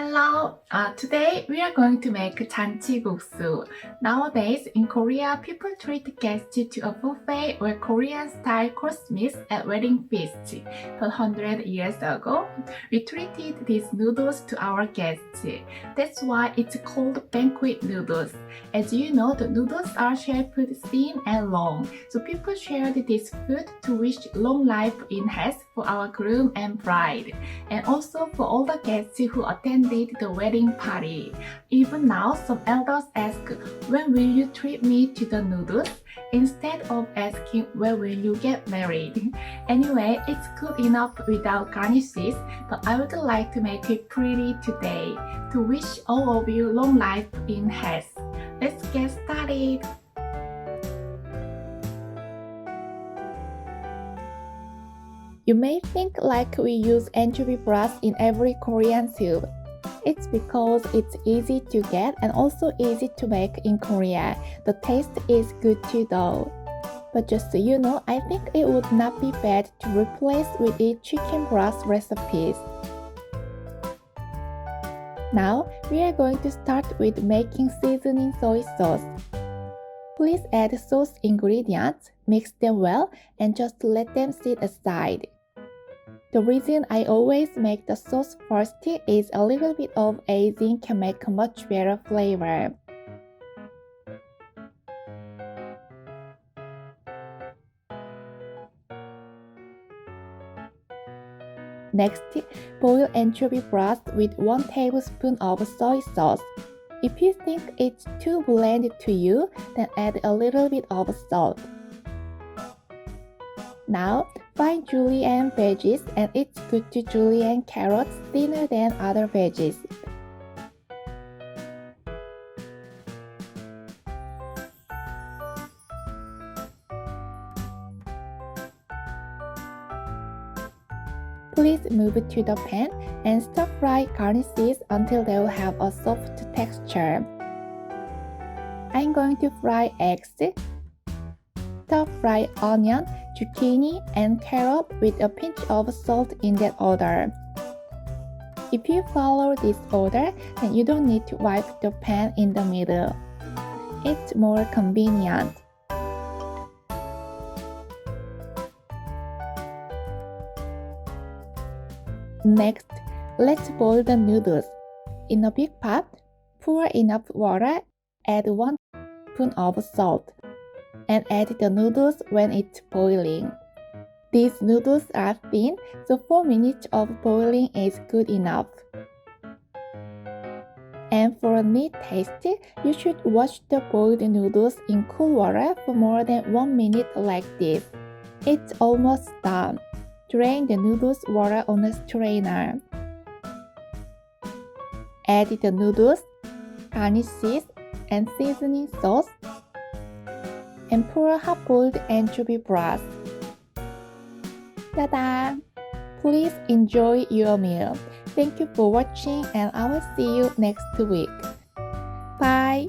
Hello! Today we are going to make janchiguksu. Nowadays in Korea, people treat guests to a buffet or Korean-style course meals at wedding feasts. But 100 years ago, we treated these noodles to our guests. That's why it's called Banquet Noodles. As you know, the noodles are shaped thin and long, so people shared this food to wish long life in health for our groom and bride, and also for all the guests who attended the wedding party. Even now, some elders ask, when will you treat me to the noodles? Instead of asking, when will you get married? Anyway, it's good enough without garnishes, but I would like to make it pretty today to wish all of you long life in health. Let's get started. You may think like we use anchovy broth in every Korean soup. It's because it's easy to get and also easy to make in Korea. The taste is good too though. But just so you know, I think it would not be bad to replace with a chicken broth recipes. Now, we are going to start with making seasoning soy sauce. Please add sauce ingredients, mix them well, and just let them sit aside. The reason I always make the sauce first is a little bit of aging can make a much better flavor. Next, boil anchovy broth with 1 tablespoon of soy sauce. If you think it's too bland to you, then add a little bit of salt. Now, fine julienne veggies, and it's good to julienne carrots thinner than other veggies. Please move to the pan and stir-fry garnishes until they will have a soft texture. I'm going to fry eggs, stir-fry onion, zucchini, and carrot with a pinch of salt in that order. If you follow this order, then you don't need to wipe the pan in the middle. It's more convenient. Next, let's boil the noodles. In a big pot, pour enough water, add 1 teaspoon of salt, and add the noodles when it's boiling. These noodles are thin, so 4 minutes of boiling is good enough. And for a neat taste, you should wash the boiled noodles in cool water for more than 1 minute like this. It's almost done. Drain the noodles water on a strainer. Add the noodles, garnishes, and seasoning sauce, and pour hot-boiled anchovy broth. Ta-da! Please enjoy your meal. Thank you for watching, and I will see you next week. Bye!